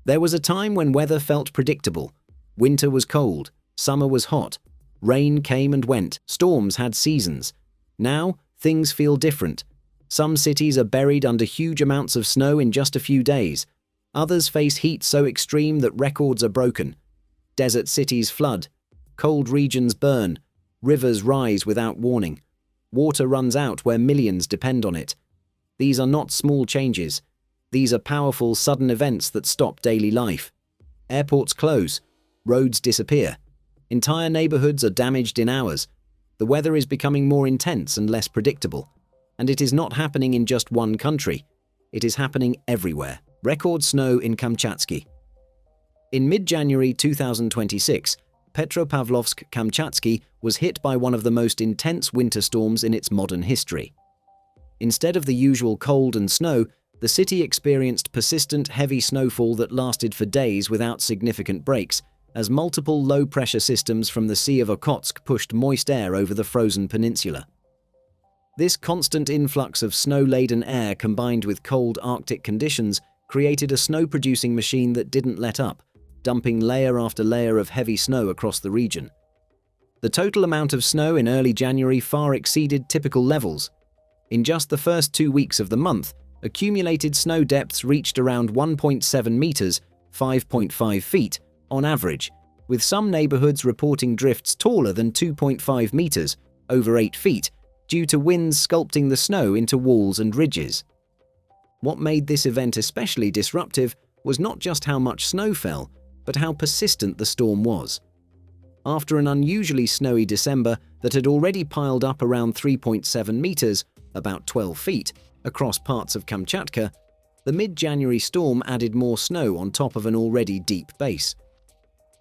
There was a time when weather felt predictable. Winter was cold, summer was hot, rain came and went, storms had seasons. Now, things feel different. Some cities are buried under huge amounts of snow in just a few days. Others face heat so extreme that records are broken. Desert cities flood. Cold regions burn. Rivers rise without warning. Water runs out where millions depend on it. These are not small changes. These are powerful, sudden events that stop daily life. Airports close. Roads disappear. Entire neighborhoods are damaged in hours. The weather is becoming more intense and less predictable. And it is not happening in just one country. It is happening everywhere. Record snow in Kamchatka. In mid-January 2026, Petropavlovsk-Kamchatsky was hit by one of the most intense winter storms in its modern history. Instead of the usual cold and snow, the city experienced persistent heavy snowfall that lasted for days without significant breaks, as multiple low-pressure systems from the Sea of Okhotsk pushed moist air over the frozen peninsula. This constant influx of snow-laden air combined with cold Arctic conditions created a snow-producing machine that didn't let up, dumping layer after layer of heavy snow across the region. The total amount of snow in early January far exceeded typical levels. In just the first 2 weeks of the month, accumulated snow depths reached around 1.7 meters, 5.5 feet, on average, with some neighborhoods reporting drifts taller than 2.5 meters, over 8 feet, due to winds sculpting the snow into walls and ridges. What made this event especially disruptive was not just how much snow fell, but how persistent the storm was. After an unusually snowy December that had already piled up around 3.7 meters, about 12 feet, across parts of Kamchatka, the mid-January storm added more snow on top of an already deep base.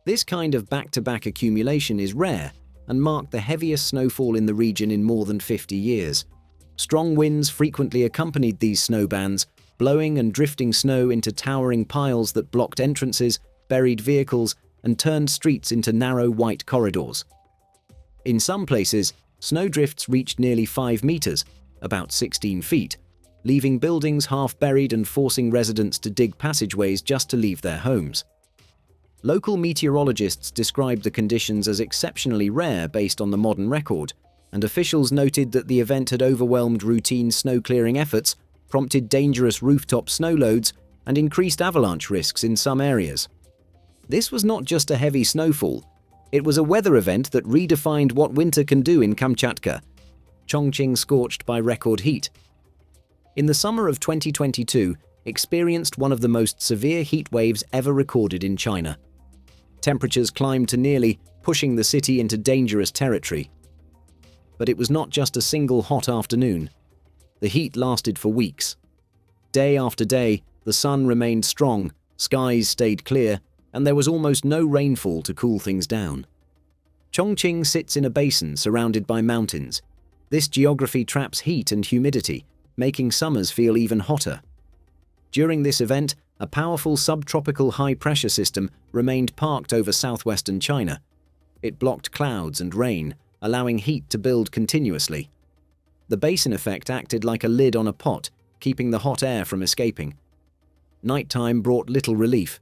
This kind of back-to-back accumulation is rare and marked the heaviest snowfall in the region in more than 50 years. Strong winds frequently accompanied these snow bands, blowing and drifting snow into towering piles that blocked entrances, buried vehicles, and turned streets into narrow white corridors. In some places, snowdrifts reached nearly 5 meters, about 16 feet, leaving buildings half buried and forcing residents to dig passageways just to leave their homes. Local meteorologists described the conditions as exceptionally rare based on the modern record, and officials noted that the event had overwhelmed routine snow-clearing efforts, prompted dangerous rooftop snow loads, and increased avalanche risks in some areas. This was not just a heavy snowfall. It was a weather event that redefined what winter can do in Kamchatka. Chongqing scorched by record heat. In the summer of 2022, experienced one of the most severe heat waves ever recorded in China. Temperatures climbed to nearly, pushing the city into dangerous territory. But it was not just a single hot afternoon. The heat lasted for weeks. Day after day, the sun remained strong, skies stayed clear, and there was almost no rainfall to cool things down. Chongqing sits in a basin surrounded by mountains. This geography traps heat and humidity, making summers feel even hotter. During this event, a powerful subtropical high-pressure system remained parked over southwestern China. It blocked clouds and rain, allowing heat to build continuously. The basin effect acted like a lid on a pot, keeping the hot air from escaping. Nighttime brought little relief.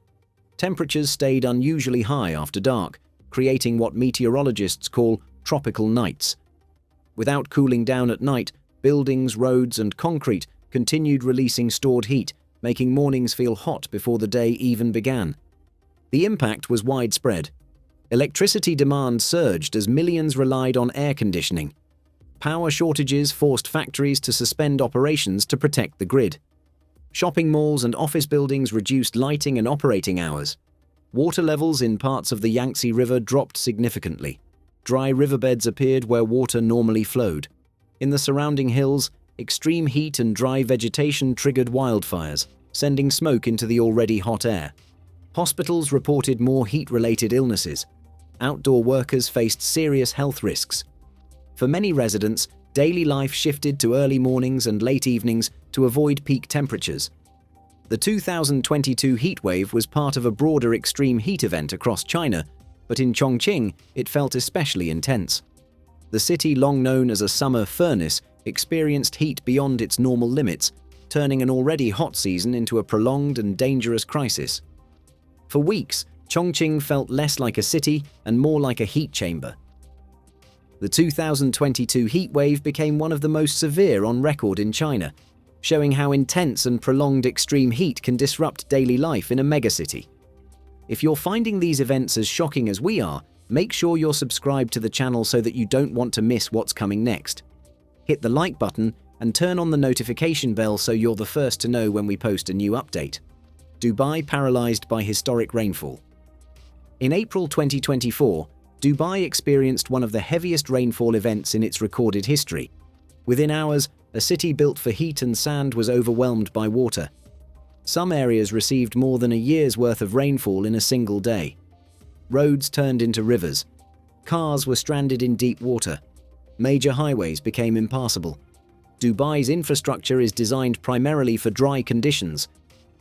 Temperatures stayed unusually high after dark, creating what meteorologists call tropical nights. Without cooling down at night, buildings, roads, and concrete continued releasing stored heat, making mornings feel hot before the day even began. The impact was widespread. Electricity demand surged as millions relied on air conditioning. Power shortages forced factories to suspend operations to protect the grid. Shopping malls and office buildings reduced lighting and operating hours. Water levels in parts of the Yangtze River dropped significantly. Dry riverbeds appeared where water normally flowed. In the surrounding hills, extreme heat and dry vegetation triggered wildfires, sending smoke into the already hot air. Hospitals reported more heat-related illnesses. Outdoor workers faced serious health risks. For many residents, daily life shifted to early mornings and late evenings to avoid peak temperatures. The 2022 heatwave was part of a broader extreme heat event across China, but in Chongqing, it felt especially intense. The city, long known as a summer furnace, experienced heat beyond its normal limits, turning an already hot season into a prolonged and dangerous crisis. For weeks, Chongqing felt less like a city and more like a heat chamber. The 2022 heat wave became one of the most severe on record in China, showing how intense and prolonged extreme heat can disrupt daily life in a megacity. If you're finding these events as shocking as we are, make sure you're subscribed to the channel so that you don't want to miss what's coming next. Hit the like button and turn on the notification bell so you're the first to know when we post a new update. Dubai paralyzed by historic rainfall. In April 2024, Dubai experienced one of the heaviest rainfall events in its recorded history. Within hours, a city built for heat and sand was overwhelmed by water. Some areas received more than a year's worth of rainfall in a single day. Roads turned into rivers. Cars were stranded in deep water. Major highways became impassable. Dubai's infrastructure is designed primarily for dry conditions.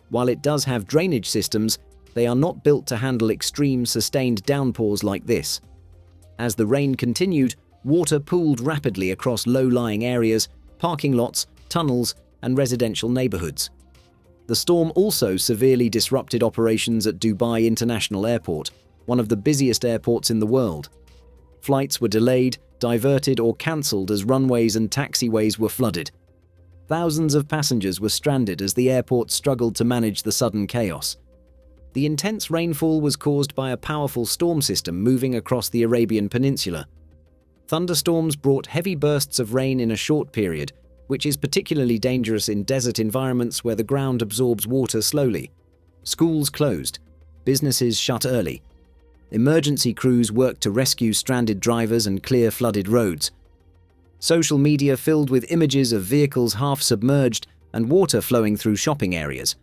While it does have drainage systems, they are not built to handle extreme, sustained downpours like this. As the rain continued, water pooled rapidly across low-lying areas, parking lots, tunnels, and residential neighborhoods. The storm also severely disrupted operations at Dubai International Airport, one of the busiest airports in the world. Flights were delayed, diverted, or cancelled as runways and taxiways were flooded. Thousands of passengers were stranded as the airport struggled to manage the sudden chaos. The intense rainfall was caused by a powerful storm system moving across the Arabian Peninsula. Thunderstorms brought heavy bursts of rain in a short period, which is particularly dangerous in desert environments where the ground absorbs water slowly. Schools closed. Businesses shut early. Emergency crews worked to rescue stranded drivers and clear flooded roads. Social media filled with images of vehicles half submerged and water flowing through shopping areas.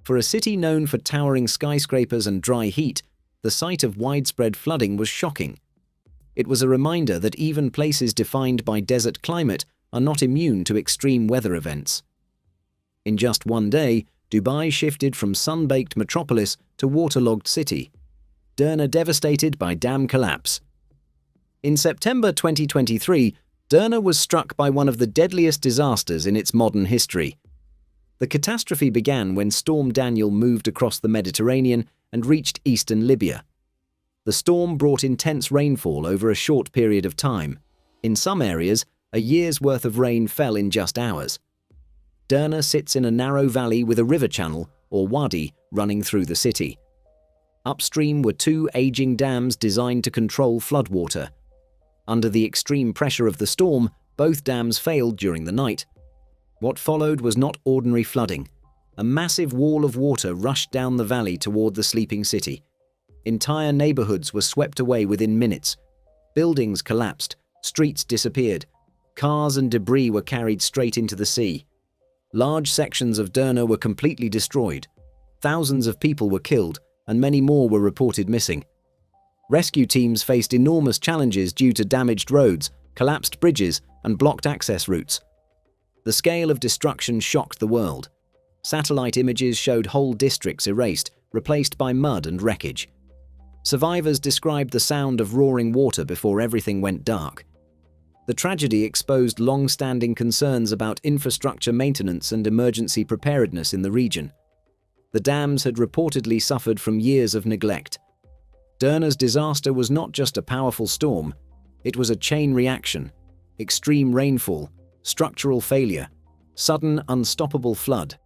For a city known for towering skyscrapers and dry heat, the sight of widespread flooding was shocking. It was a reminder that even places defined by desert climate are not immune to extreme weather events. In just one day, Dubai shifted from sun-baked metropolis to waterlogged city. Derna devastated by dam collapse. In September 2023, Derna was struck by one of the deadliest disasters in its modern history. The catastrophe began when Storm Daniel moved across the Mediterranean and reached eastern Libya. The storm brought intense rainfall over a short period of time. In some areas, a year's worth of rain fell in just hours. Derna sits in a narrow valley with a river channel, or wadi, running through the city. Upstream were two aging dams designed to control floodwater. Under the extreme pressure of the storm, both dams failed during the night. What followed was not ordinary flooding. A massive wall of water rushed down the valley toward the sleeping city. Entire neighborhoods were swept away within minutes. Buildings collapsed, streets disappeared. Cars and debris were carried straight into the sea. Large sections of Derna were completely destroyed. Thousands of people were killed, and many more were reported missing. Rescue teams faced enormous challenges due to damaged roads, collapsed bridges, and blocked access routes. The scale of destruction shocked the world. Satellite images showed whole districts erased, replaced by mud and wreckage. Survivors described the sound of roaring water before everything went dark. The tragedy exposed long-standing concerns about infrastructure maintenance and emergency preparedness in the region. The dams had reportedly suffered from years of neglect. Derna's disaster was not just a powerful storm, it was a chain reaction: extreme rainfall, structural failure, sudden, unstoppable flood.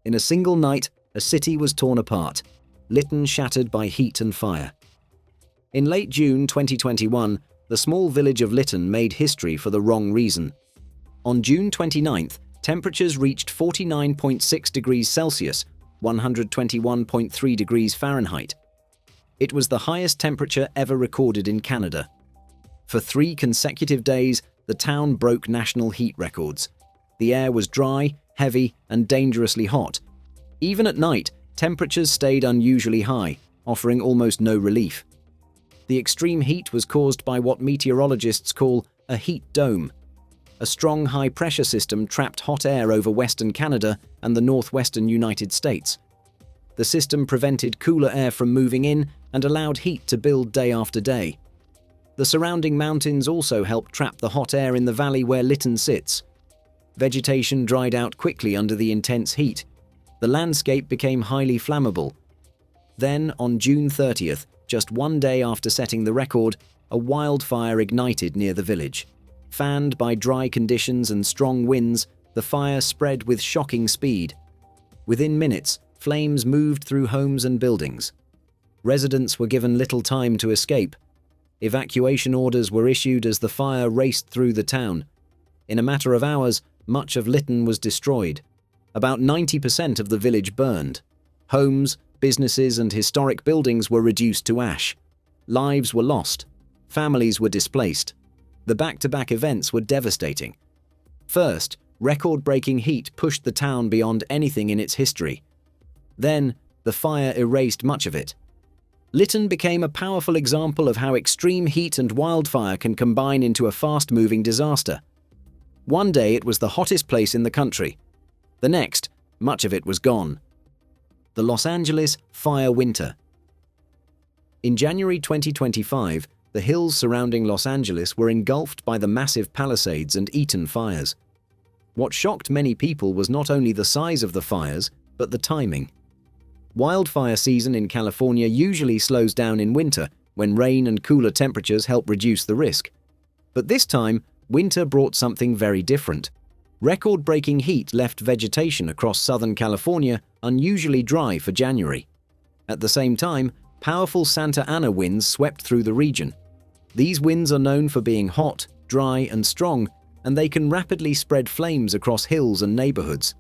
In a single night, a city was torn apart, Lytton shattered by heat and fire. In late June 2021, the small village of Lytton made history for the wrong reason. On June 29th, temperatures reached 49.6 degrees Celsius, 121.3 degrees Fahrenheit. It was the highest temperature ever recorded in Canada. For 3 consecutive days, the town broke national heat records. The air was dry, heavy, and dangerously hot. Even at night, temperatures stayed unusually high, offering almost no relief. The extreme heat was caused by what meteorologists call a heat dome. A strong high-pressure system trapped hot air over western Canada and the northwestern United States. The system prevented cooler air from moving in and allowed heat to build day after day. The surrounding mountains also helped trap the hot air in the valley where Lytton sits. Vegetation dried out quickly under the intense heat. The landscape became highly flammable. Then, on June 30th, just one day after setting the record, a wildfire ignited near the village. Fanned by dry conditions and strong winds, the fire spread with shocking speed. Within minutes, flames moved through homes and buildings. Residents were given little time to escape. Evacuation orders were issued as the fire raced through the town. In a matter of hours, much of Lytton was destroyed. About 90% of the village burned. Homes, businesses, and historic buildings were reduced to ash. Lives were lost. Families were displaced. The back-to-back events were devastating. First, record-breaking heat pushed the town beyond anything in its history. Then, the fire erased much of it. Lytton became a powerful example of how extreme heat and wildfire can combine into a fast-moving disaster. One day it was the hottest place in the country. The next, much of it was gone. The Los Angeles fire winter. In January 2025, the hills surrounding Los Angeles were engulfed by the massive Palisades and Eaton fires. What shocked many people was not only the size of the fires, but the timing. Wildfire season in California usually slows down in winter, when rain and cooler temperatures help reduce the risk. But this time, winter brought something very different. Record-breaking heat left vegetation across Southern California unusually dry for January. At the same time, powerful Santa Ana winds swept through the region. These winds are known for being hot, dry, and strong, and they can rapidly spread flames across hills and neighborhoods.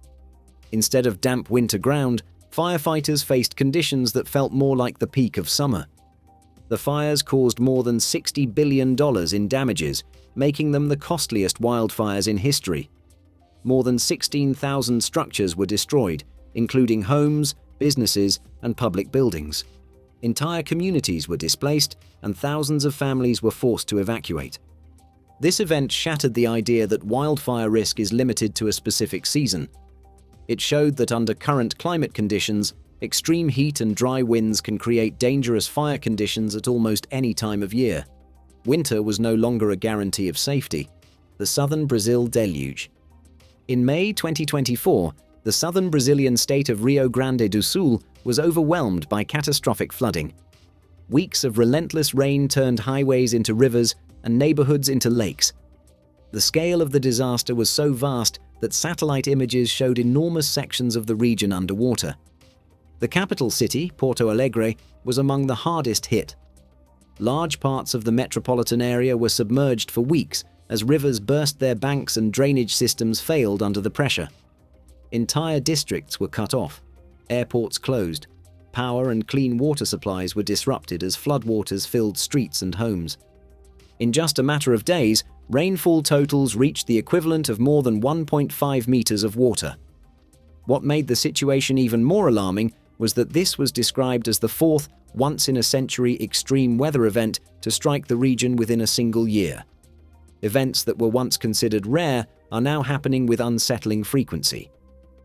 Instead of damp winter ground, firefighters faced conditions that felt more like the peak of summer. The fires caused more than $60 billion in damages, making them the costliest wildfires in history. More than 16,000 structures were destroyed, including homes, businesses, and public buildings. Entire communities were displaced, and thousands of families were forced to evacuate. This event shattered the idea that wildfire risk is limited to a specific season. It showed that under current climate conditions, extreme heat and dry winds can create dangerous fire conditions at almost any time of year. Winter was no longer a guarantee of safety. The southern Brazil deluge. In May 2024, the southern Brazilian state of Rio Grande do Sul was overwhelmed by catastrophic flooding. Weeks of relentless rain turned highways into rivers and neighborhoods into lakes. The scale of the disaster was so vast that satellite images showed enormous sections of the region underwater. The capital city, Porto Alegre, was among the hardest hit. Large parts of the metropolitan area were submerged for weeks as rivers burst their banks and drainage systems failed under the pressure. Entire districts were cut off, airports closed, power and clean water supplies were disrupted as floodwaters filled streets and homes. In just a matter of days, rainfall totals reached the equivalent of more than 1.5 meters of water. What made the situation even more alarming was that this was described as the fourth once-in-a-century extreme weather event to strike the region within a single year. Events that were once considered rare are now happening with unsettling frequency.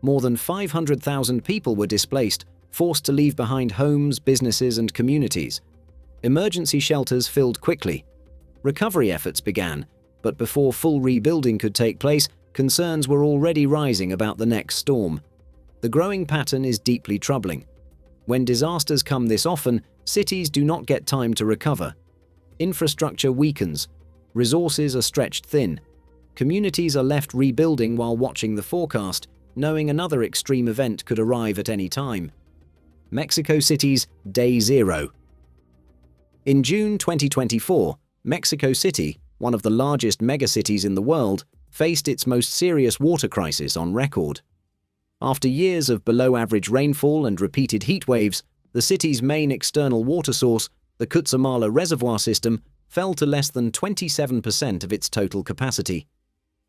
More than 500,000 people were displaced, forced to leave behind homes, businesses, and communities. Emergency shelters filled quickly. Recovery efforts began, but before full rebuilding could take place, concerns were already rising about the next storm. The growing pattern is deeply troubling. When disasters come this often, cities do not get time to recover. Infrastructure weakens. Resources are stretched thin. Communities are left rebuilding while watching the forecast, knowing another extreme event could arrive at any time. Mexico City's Day Zero. In June 2024, Mexico City, one of the largest megacities in the world, faced its most serious water crisis on record. After years of below-average rainfall and repeated heat waves, the city's main external water source, the Cutzamala Reservoir System, fell to less than 27% of its total capacity.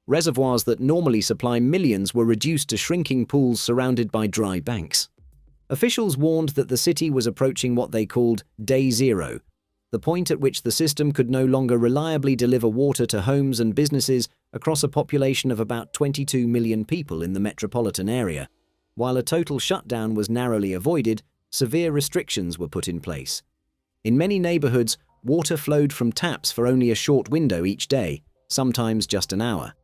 Reservoirs that normally supply millions were reduced to shrinking pools surrounded by dry banks. Officials warned that the city was approaching what they called Day Zero, the point at which the system could no longer reliably deliver water to homes and businesses across a population of about 22 million people in the metropolitan area. While a total shutdown was narrowly avoided, severe restrictions were put in place. In many neighborhoods, water flowed from taps for only a short window each day, sometimes just an hour.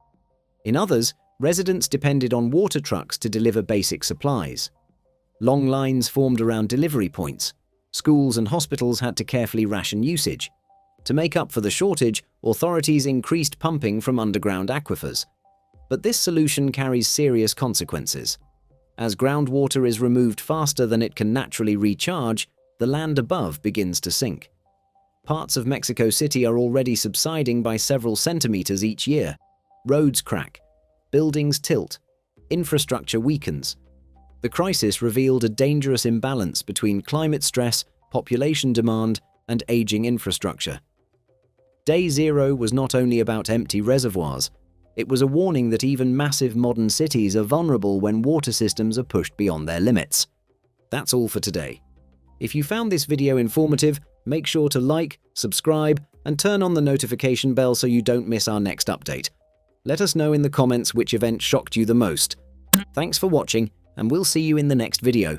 In others, residents depended on water trucks to deliver basic supplies. Long lines formed around delivery points, Schools and hospitals had to carefully ration usage. To make up for the shortage, authorities increased pumping from underground aquifers. But this solution carries serious consequences. As groundwater is removed faster than it can naturally recharge, the land above begins to sink. Parts of Mexico City are already subsiding by several centimeters each year. Roads crack, buildings tilt, infrastructure weakens. The crisis revealed a dangerous imbalance between climate stress, population demand, and aging infrastructure. Day Zero was not only about empty reservoirs, it was a warning that even massive modern cities are vulnerable when water systems are pushed beyond their limits. That's all for today. If you found this video informative, make sure to like, subscribe, and turn on the notification bell so you don't miss our next update. Let us know in the comments which event shocked you the most. Thanks for watching, and we'll see you in the next video.